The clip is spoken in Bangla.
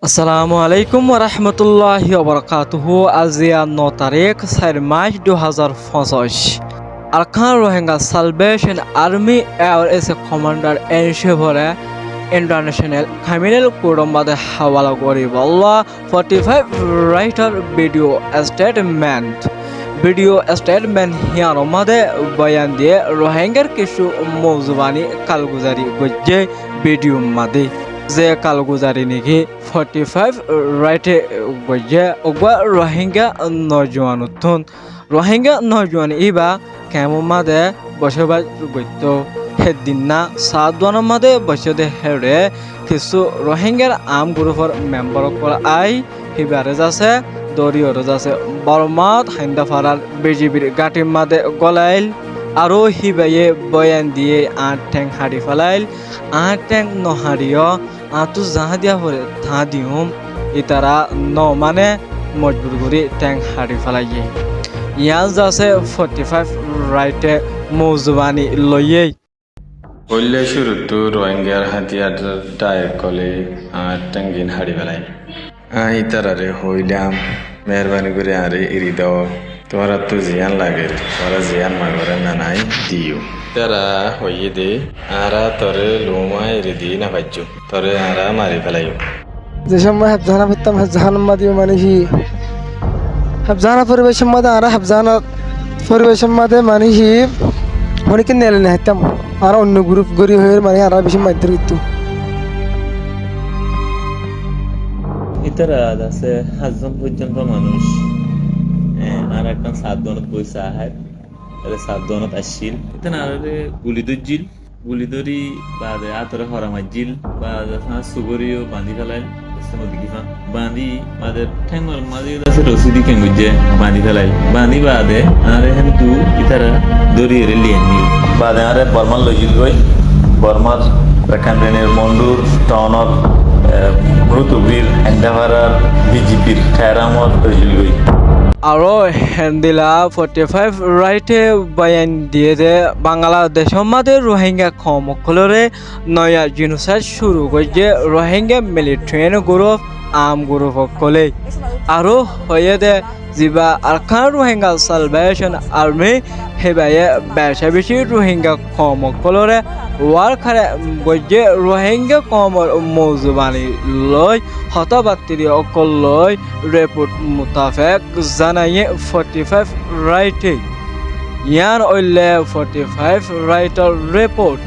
আসসালামু আলাইকুম ওরহমতুল্লাহি ওবরাকাতুহু। আজিয়া 9 তারিখ 4 March 2025। Arakan Rohingya salvation army এর কমান্ডার এন শিভরে ইন্টারন্যাশনাল ক্রিমিনাল কোর্টের মাঝে হাওয়ালা করিব 45 রাইটার ভিডিও স্টেটমেন্ট হিয়ার মাঝে বয়ান দিয়ে রোহিঙ্গার কিছু মৌজুবানি কালগুজারি গজ্জে ভিডিও মাঝে যে কালগুজারি নাকি 45 রাইটে গজ্জে ওগবা রোহিঙ্গা নজওয়ান ইবা কেমন মাঝে বসবাস করত সেদিন না সাতজনের মাঝে বসে হেরে কিছু রোহিঙ্গার আম গ্রুপের মেম্বার আই হিবারে যাচ্ছে দরিয়রে যাচ্ছে বর্মাত হাইন্দাফারার বিজিবির গাটির মাঝে গলাইল আৰু হিবাইয়ে বয়ান দিয়ে 8 ঠেং হারি ফেলাইল 8 ঠেং নহারিও আঁতু যাহা দিয়া পরে থা দিউম ইতারা ন মানে মজবুর করে ঠেং হারি ফেলাইয়ে ইয়াল যাচ্ছে 45 রাইটে মৌজুবানি লইয়ে হইলে শুরুতো রোহিঙ্গার হাতিয়ার টায়ার কলে টাঙ্গিন হারি বেলাই ইতারারে হইলাম মেহরবানি করে আরে এরি দাও তোরা তো জিয়ান লাগে তোরা জিয়ান মাগরে নানাই দিও তারা হইয়ে দে আরা তরে লোমা এরি দি না ভাজ্যু তরে আরা মারি ফেলাইও যে সময় হাফজানা ফিরতাম হাফজাহান মাদিও মানে কি হাফজানা পরিবেশের মধ্যে আর হাফজানা পরিবেশের মধ্যে মানে কি অনেকে নেলে না হাইতাম আর অন্য গ্রুপ গড়ি হয়ে মানে আর বেশি মাইতে দিত ইতারা আছে 7জন পর্যন্ত মানুষ আর একটা 7 জনত পয়সা আহার তাহলে 7 জনত আসছিল ইতান আর গুলি ধরি বাদে আতরে হরামাইজিল বা সুগরিও বাঁধি ফেলাইল বাঁধি মাদের ঠ্যাঙ্গর মাঝে আছে রসিদি কেঙ্গুজে বাঁধি ফেলাইল বাঁধি বাদে আর হেন্তু ইতারা দরিয়ে লিয়ে নিল বাদে আরে বর্মার লইজিল গই বর্মার রেখানের মন্ডুর টাউনত মৃতবীর হেন্দাভারার বিজেপির ঠেরামত লইজিল গই আৰু হেন্দিলা 45 রাইটে বয়ান দিয়ে যে বাংলাদেশের মাঝে রোহিঙ্গা কমকলরে নয়া জিনোসাইড শুরু করছে রোহিঙ্গা মিলিটারি গ্রুপ আম গ্রুপ কলে আৰু হয়ে দে যিবা আরকান রোহিঙ্গা সালভেশন আর্মি হেবায়ে বেশি রোহিঙ্গা কমকলরে ওয়ার খারে গজ্জে রোহিঙ্গা কমর মৌজুবানি লই হতবাত্তিরি অকল লই রিপোর্ট মুতাফেক জানাইয়ে 45 রাইটে ইয়ার ওইলে 45 রাইটার রিপোর্ট